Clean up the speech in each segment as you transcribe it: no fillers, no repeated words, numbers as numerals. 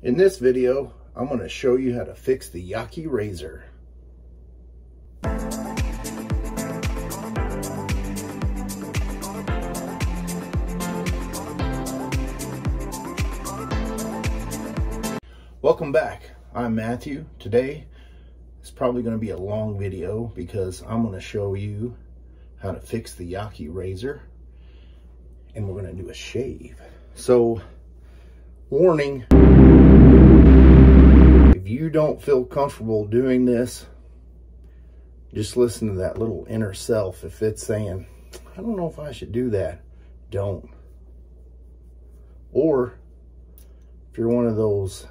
In this video, I'm going to show you how to fix the Yaqi razor. Welcome back. I'm Matthew. Today, it's probably going to be a long video because I'm going to show you how to fix the Yaqi razor, and we're going to do a shave. So, warning, if you don't feel comfortable doing this, just listen to that little inner self. If it's saying, I don't know if I should do that, don't. Or if you're one of those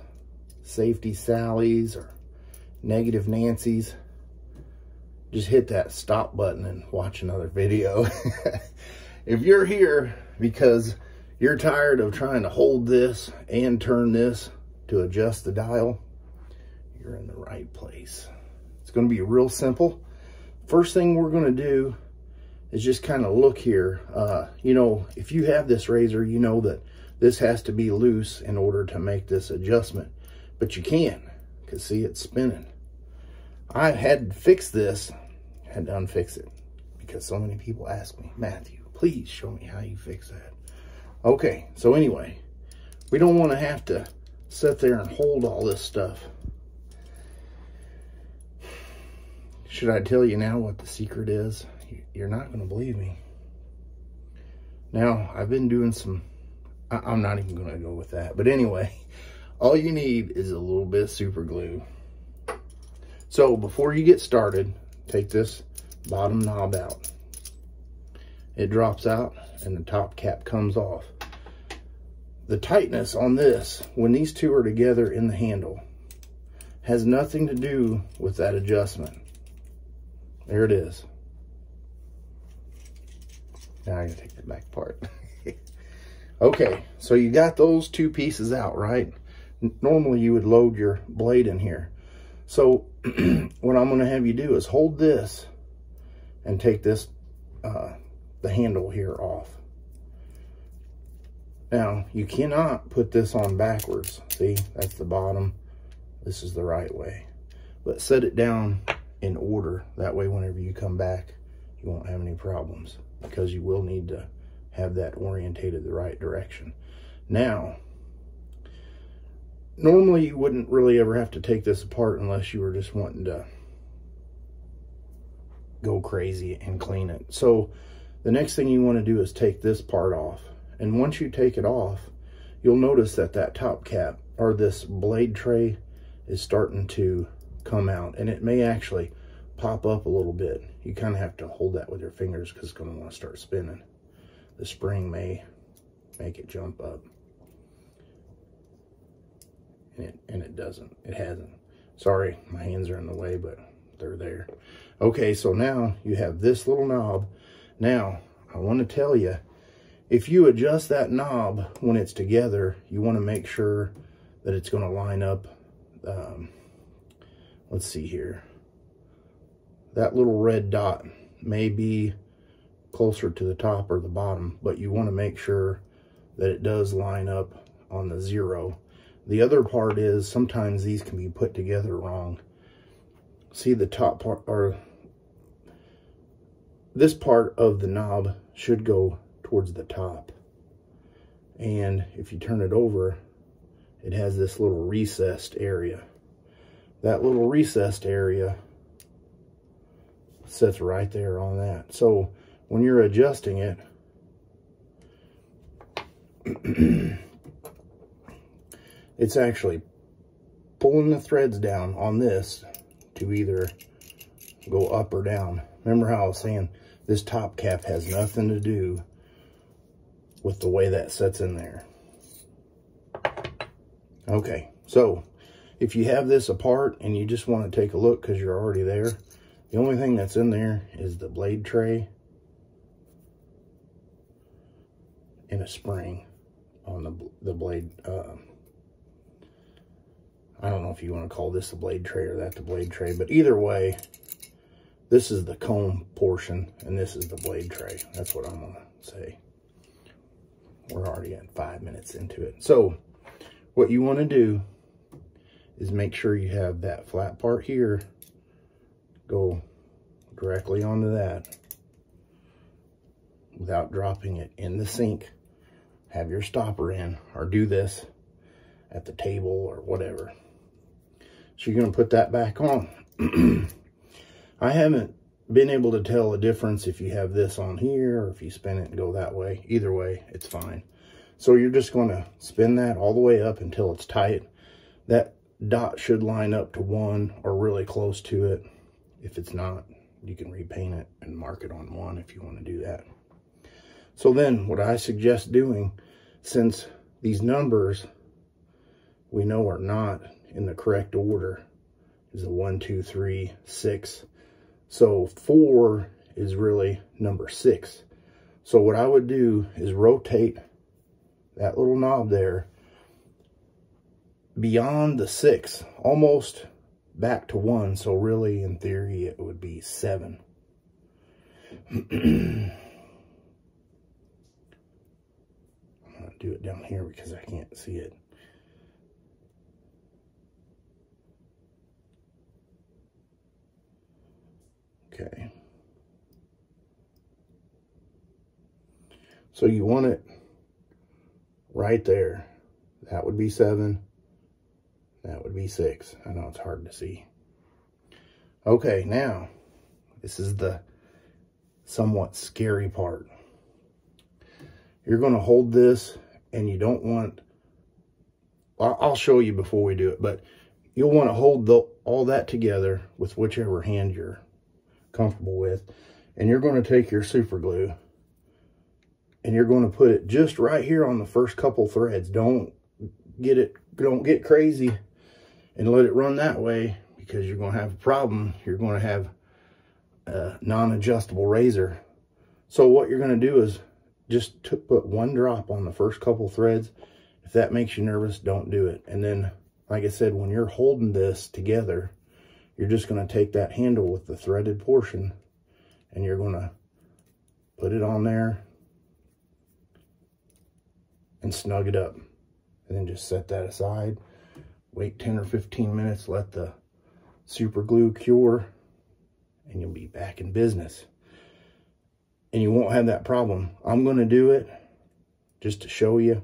safety Sallys or negative Nancys, just hit that stop button and watch another video. If you're here because you're tired of trying to hold this and turn this to adjust the dial, you're in the right place. It's going to be real simple. First thing we're going to do is just kind of look here. You know, if you have this razor, you know that this has to be loose in order to make this adjustment. But you can, because see, it's spinning. I had to fix this, had to unfix it, because so many people ask me, Matthew, please show me how you fix that. Okay, so anyway, we don't want to have to sit there and hold all this stuff. Should I tell you now what the secret is? You're not going to believe me. Now, I've been doing some, I'm not even going to go with that. But anyway, all you need is a little bit of super glue. So before you get started, take this bottom knob out. It drops out and the top cap comes off. The tightness on this, when these two are together in the handle, has nothing to do with that adjustment. There it is. Now I gotta take the back part. Okay, so you got those two pieces out, right? Normally you would load your blade in here. So what I'm gonna have you do is hold this and take this, the handle here off. Now, you cannot put this on backwards. See, that's the bottom. This is the right way. But set it down in order. That way, whenever you come back, you won't have any problems, because you will need to have that orientated the right direction. Now, normally you wouldn't really ever have to take this apart unless you were just wanting to go crazy and clean it. So the next thing you want to do is take this part off. And once you take it off, you'll notice that that top cap, or this blade tray, is starting to come out. And it may actually pop up a little bit. You kind of have to hold that with your fingers because it's going to want to start spinning. The spring may make it jump up. And it doesn't. It hasn't. Sorry, my hands are in the way, but they're there. Okay, so now you have this little knob. Now, I want to tell you, if you adjust that knob when it's together, you want to make sure that it's going to line up. Let's see here. That little red dot may be closer to the top or the bottom, but you want to make sure that it does line up on the 0. The other part is sometimes these can be put together wrong. See, the top part, or this part of the knob should go towards the top. And if you turn it over, it has this little recessed area. That little recessed area sits right there on that. So when you're adjusting it, it's actually pulling the threads down on this to either go up or down. Remember how I was saying this top cap has nothing to do with the way that sets in there. Okay, so if you have this apart and you just want to take a look because you're already there, the only thing that's in there is the blade tray and a spring on the blade. I don't know if you want to call this the blade tray or that the blade tray, but either way, this is the comb portion and this is the blade tray. That's what I'm going to say. We're already at 5 minutes into it. So what you want to do is make sure you have that flat part here go directly onto that without dropping it in the sink. Have your stopper in, or do this at the table or whatever. So you're going to put that back on. I haven't been able to tell the difference if you have this on here or if you spin it and go that way. Either way, it's fine. So you're just going to spin that all the way up until it's tight. That dot should line up to 1 or really close to it. If it's not, you can repaint it and mark it on 1 if you want to do that. So then what I suggest doing, since these numbers we know are not in the correct order, is a 1, 2, 3, 6. So 4 is really number 6. So what I would do is rotate that little knob there beyond the 6, almost back to 1. So really, in theory, it would be 7. I'm going to do it down here because I can't see it. Okay. So you want it right there. That would be 7. That would be 6. I know it's hard to see. Okay, now, this is the somewhat scary part. You're going to hold this, and you don't want, I'll show you before we do it, but you'll want to hold all that together with whichever hand you're comfortable with. And you're going to take your super glue, and you're going to put it just right here on the first couple threads. Don't get crazy and let it run that way, because you're going to have a problem. You're going to have a non-adjustable razor. So what you're going to do is just put 1 drop on the first couple threads. If that makes you nervous, don't do it. And then, like I said, when you're holding this together, you're just going to take that handle with the threaded portion, and you're going to put it on there and snug it up. And then just set that aside. Wait 10 or 15 minutes, let the super glue cure, and you'll be back in business. And you won't have that problem. I'm going to do it just to show you.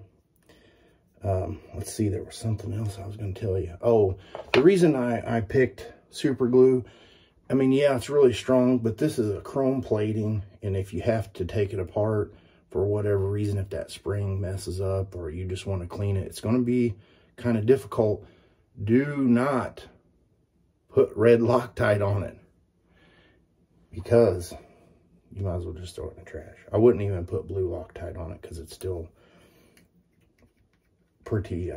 Let's see, there was something else I was going to tell you. Oh, the reason I picked super glue, I mean, yeah, it's really strong, but this is a chrome plating, and if you have to take it apart for whatever reason, if that spring messes up or you just want to clean it, it's going to be kind of difficult. Do not put red Loctite on it, because you might as well just throw it in the trash. I wouldn't even put blue Loctite on it because it's still pretty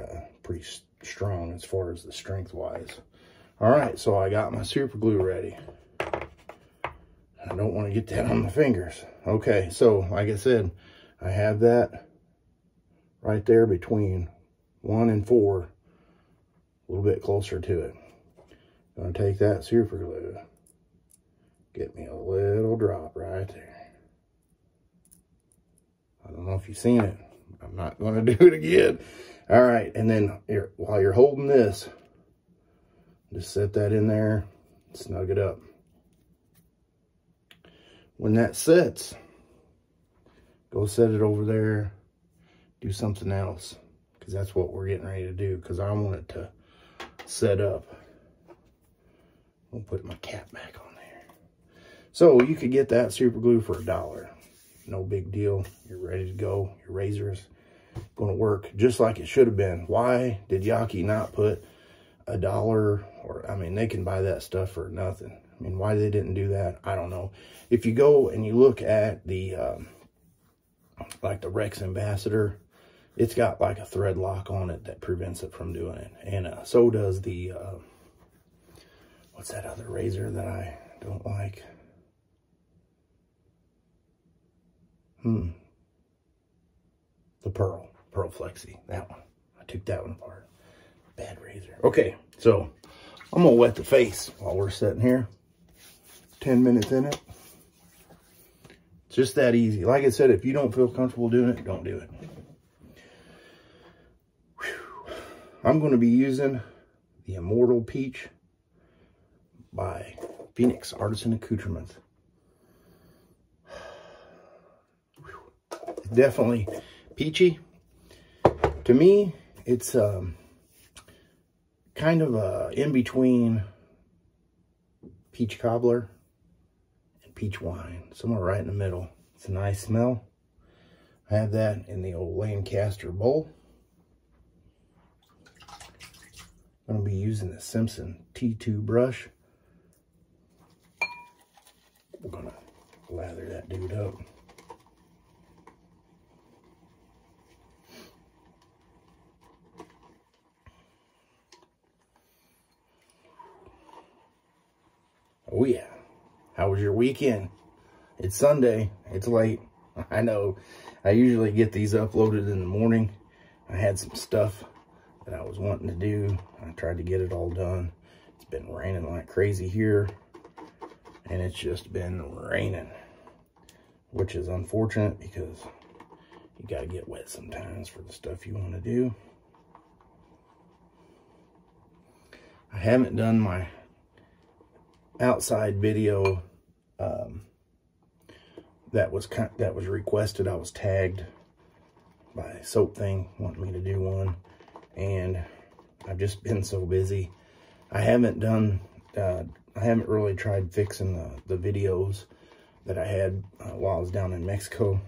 strong as far as the strength wise. All right, so I got my super glue ready. I don't want to get that on my fingers. Okay, so like I said, I have that right there between 1 and 4, a little bit closer to it. I'm going to take that super glue, get me a little drop right there. I don't know if you've seen it. I'm not going to do it again. All right, and then while you're holding this, just set that in there, snug it up. When that sets, go set it over there, do something else, because that's what we're getting ready to do, because I want it to set up. I'll put my cap back on there. So you could get that super glue for $1. No big deal. You're ready to go. Your razor is going to work just like it should have been. Why did Yaqi not put $1? Or, I mean, they can buy that stuff for nothing. I mean, why they didn't do that, I don't know. If you go and you look at the, like the Rex Ambassador, it's got like a thread lock on it that prevents it from doing it. And so does the, what's that other razor that I don't like? The Pearl Flexi, that one. I took that one apart. Bad razor. Okay, so I'm gonna wet the face while we're sitting here. 10 minutes in it. It's just that easy. Like I said, if you don't feel comfortable doing it, don't do it. Whew. I'm gonna be using the Immortal Peach by Phoenix Artisan Accoutrements. It's definitely peachy. To me, it's kind of a in-between peach cobbler and peach wine, somewhere right in the middle. It's a nice smell. I have that in the old Lancaster bowl. I'm going to be using the Simpson T2 brush. We're going to lather that dude up. Oh yeah. How was your weekend? It's Sunday. It's late. I know. I usually get these uploaded in the morning. I had some stuff that I was wanting to do. I tried to get it all done. It's been raining like crazy here. And it's just been raining. Which is unfortunate because you gotta get wet sometimes for the stuff you want to do. I haven't done my outside video that was requested. I was tagged by Soap Thing wanting me to do one, and I've just been so busy. I haven't really tried fixing the videos that I had while I was down in Mexico.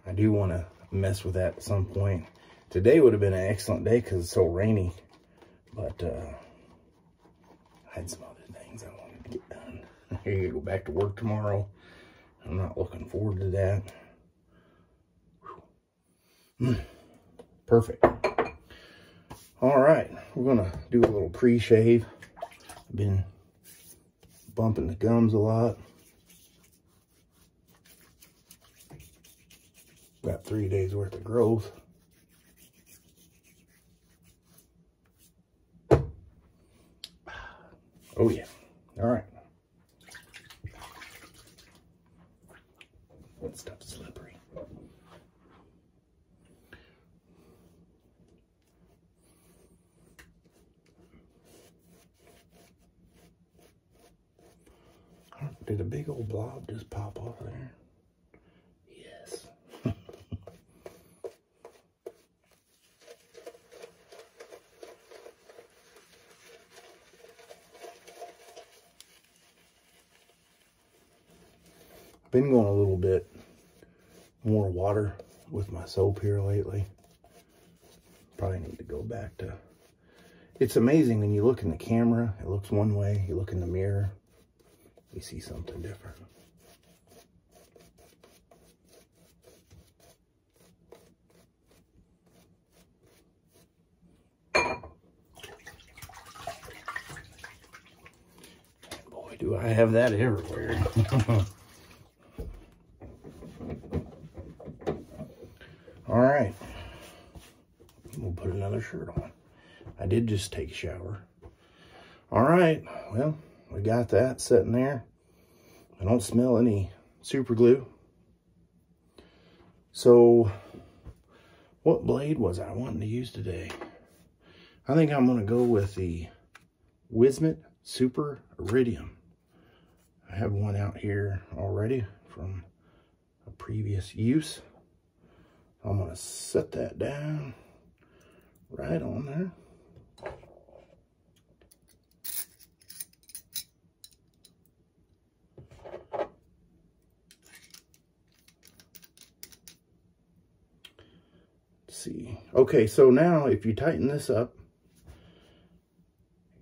I do want to mess with that at some point. Today would have been an excellent day because it's so rainy, but I had some other things I wanted to get done. I gotta go back to work tomorrow. I'm not looking forward to that. Perfect. All right, we're gonna do a little pre-shave. I've been bumping the gums a lot. Got 3 days worth of growth. Oh yeah. All right. That stuff's slippery. Did a big old blob just pop off there? Yes. I've been going a little bit more water with my soap here lately. Probably need to go back to... It's amazing when you look in the camera, it looks one way. You look in the mirror, you see something different. Boy, do I have that everywhere. All right, we'll put another shirt on. I did just take a shower. All right, well, we got that sitting there. I don't smell any super glue. So, what blade was I wanting to use today? I think I'm going to go with the Wizamit Super Iridium. I have one out here already from a previous use. I'm going to set that down right on there. Let's see. Okay, so now if you tighten this up,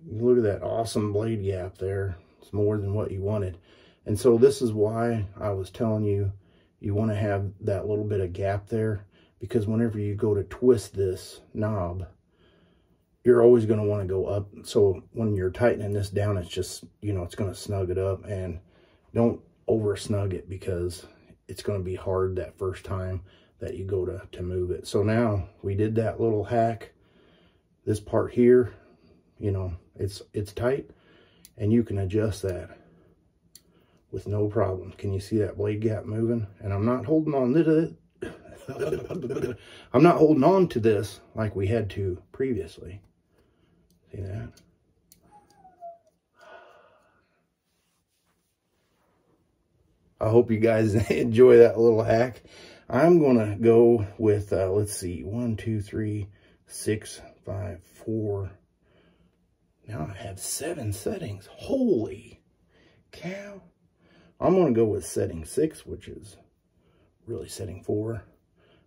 look at that awesome blade gap there. It's more than what you wanted. And so this is why I was telling you, you want to have that little bit of gap there. Because whenever you go to twist this knob, you're always going to want to go up. So when you're tightening this down, it's just, you know, it's going to snug it up. And don't over snug it because it's going to be hard that first time that you go to move it. So now we did that little hack. This part here, you know, it's tight. And you can adjust that with no problem. Can you see that blade gap moving? And I'm not holding on to it. I'm not holding on to this like we had to previously. See that? I hope you guys enjoy that little hack. I'm going to go with, let's see, 1, 2, 3, 6, 5, 4. Now I have 7 settings. Holy cow. I'm going to go with setting 6, which is really setting 4.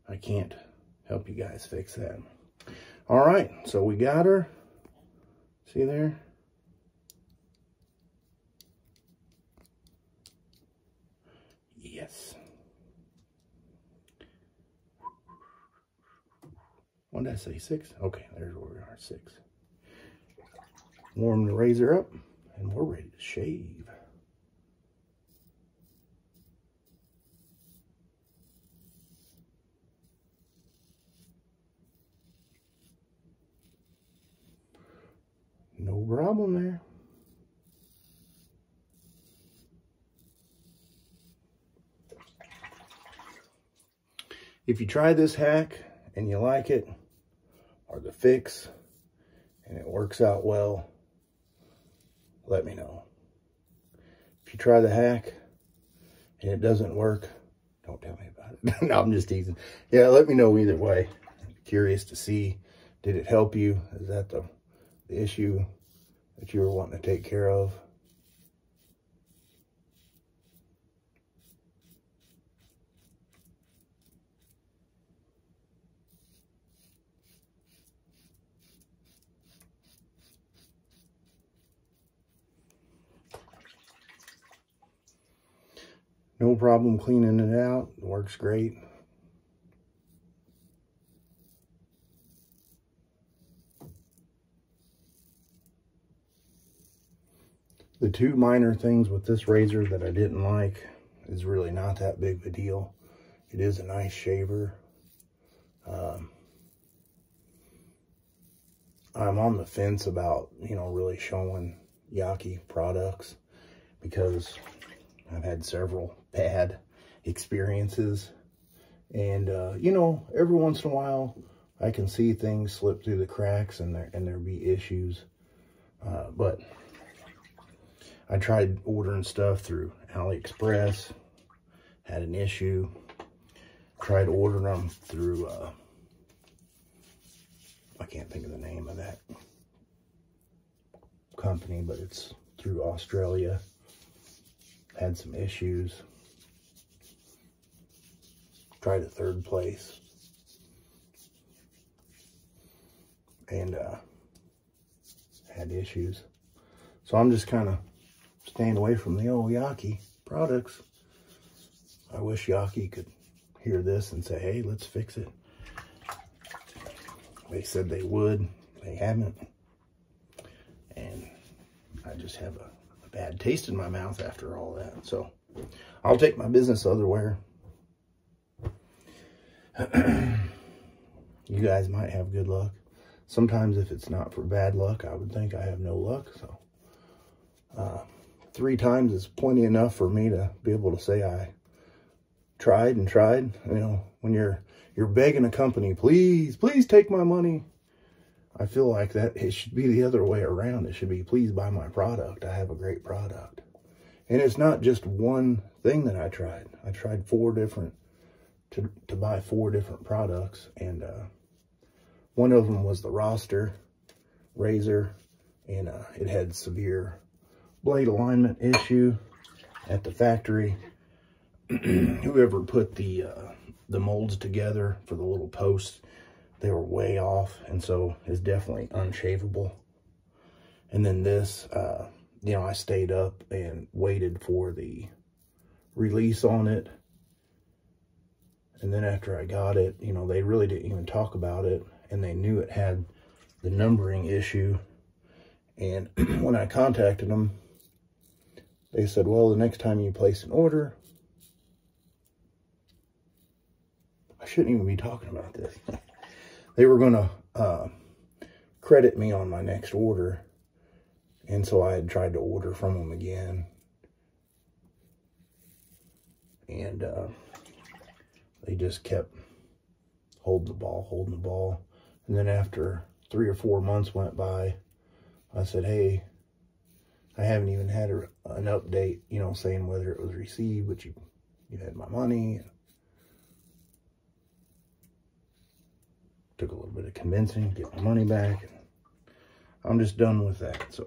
I can't help you guys fix that. All right, so we got her. See there? Yes. What did I say, 6? Okay, there's where we are, 6. Warm the razor up, and we're ready to shave. No problem there. If you try this hack and you like it, or the fix, and it works out well, let me know. If you try the hack and it doesn't work, don't tell me about it. No, I'm just teasing. Yeah, let me know either way. I'm curious to see, did it help you? Is that the issue that you were wanting to take care of? No problem cleaning it out. It works great. The 2 minor things with this razor that I didn't like is really not that big of a deal. It is a nice shaver. I'm on the fence about, really showing Yaqi products because I've had several bad experiences. And, every once in a while, I can see things slip through the cracks and there be issues. But I tried ordering stuff through AliExpress, had an issue. Tried ordering them through, I can't think of the name of that company, but it's through Australia. Had some issues. Tried a 3rd place. And had issues. So I'm just kind of staying away from the old Yaqi products. I wish Yaqi could hear this and say, hey, let's fix it. They said they would. They haven't. And I just have a bad taste in my mouth after all that. So I'll take my business otherwhere. You guys might have good luck. Sometimes if it's not for bad luck, I would think I have no luck. So 3 times is plenty enough for me to be able to say I tried and tried. When you're begging a company, please take my money. I feel like that it should be the other way around. It should be, please buy my product. I have a great product. And it's not just one thing that I tried. I tried 4 different, to buy 4 different products. And one of them was the roster razor. And it had severe blade alignment issue at the factory. Whoever put the molds together for the little posts, they were way off, and so it's definitely unshavable. And then this, I stayed up and waited for the release on it. And then after I got it, they really didn't even talk about it, and they knew it had the numbering issue. And when I contacted them, they said, well, the next time you place an order, I shouldn't even be talking about this. They were going to credit me on my next order. And so I had tried to order from them again. And they just kept holding the ball. And then after 3 or 4 months went by, I said, hey, I haven't even had an update, you know, saying whether it was received, but you had my money. And took a little bit of convincing to get my money back. And I'm just done with that. So,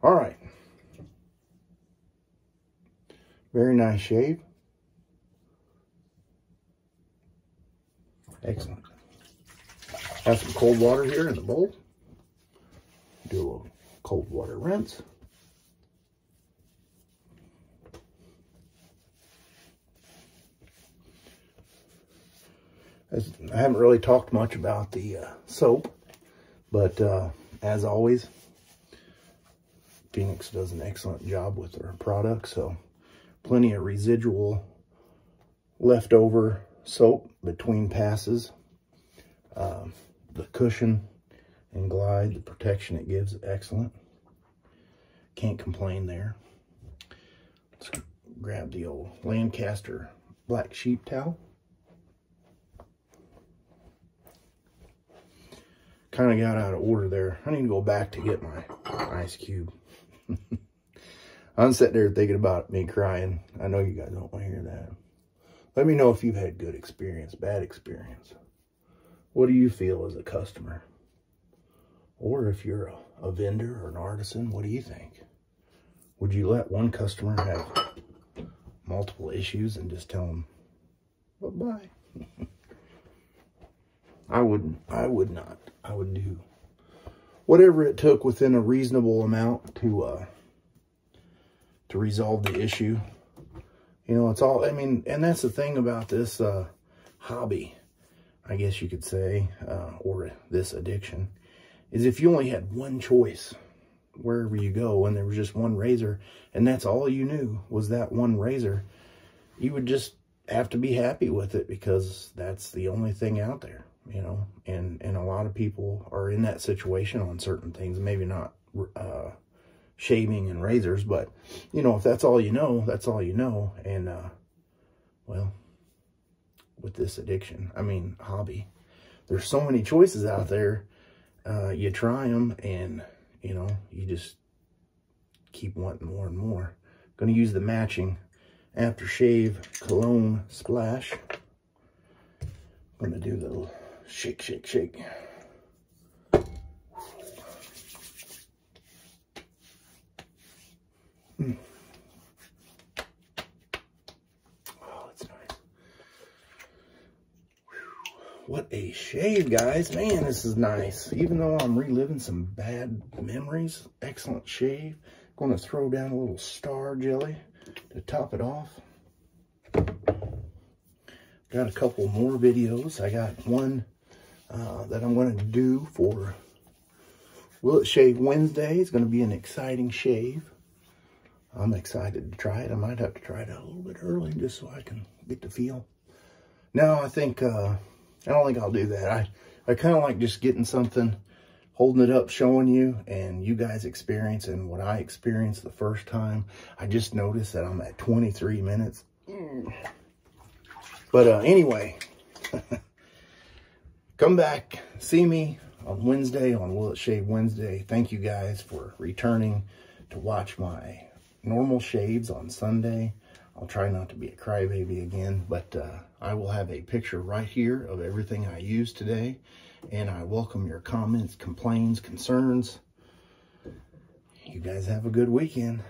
all right. Very nice shave. Excellent. Have some cold water here in the bowl. Do a little cold water rinse. I haven't really talked much about the soap, but as always, Phoenix does an excellent job with their products. So plenty of residual leftover soap between passes. The cushion and glide, the protection it gives, excellent. Can't complain there. Let's grab the old Lancaster black sheep towel. Kind of got out of order there. I need to go back to get my ice cube. I'm sitting there thinking about me crying. I know you guys don't want to hear that. Let me know if you've had good experience, bad experience. What do you feel as a customer? Or if you're a vendor or an artisan, what do you think? Would you let one customer have multiple issues and just tell them, bye-bye? I would not. I would do whatever it took within a reasonable amount to resolve the issue. You know, it's all, I mean, and that's the thing about this hobby, I guess you could say, or this addiction, is if you only had one choice wherever you go and there was just one razor and that's all you knew was that one razor, you would just have to be happy with it because that's the only thing out there, you know. And a lot of people are in that situation on certain things, maybe not shaving and razors, but you know, if that's all you know, that's all you know. And well, with this addiction, I mean hobby, there's so many choices out there. You try them and you know, you just keep wanting more and more. Going to use the Matching Aftershave Cologne Splash. I'm going to do the little shake, shake, shake. Oh, that's nice. What a shave, guys. Man, this is nice. Even though I'm reliving some bad memories, excellent shave. Going to throw down a little star jelly to top it off. Got a couple more videos. I got one that I'm going to do for Will It Shave Wednesday. It's going to be an exciting shave. I'm excited to try it. I might have to try it out a little bit early just so I can get the feel. No, I think, I don't think I'll do that. I kind of like just getting something, holding it up, showing you, and you guys experiencing what I experienced the first time. I just noticed that I'm at 23 minutes. But anyway, come back, see me on Wednesday, on Will It Shave Wednesday. Thank you guys for returning to watch my normal shaves on Sunday. I'll try not to be a crybaby again, but I will have a picture right here of everything I used today. And I welcome your comments, complaints, concerns. You guys have a good weekend.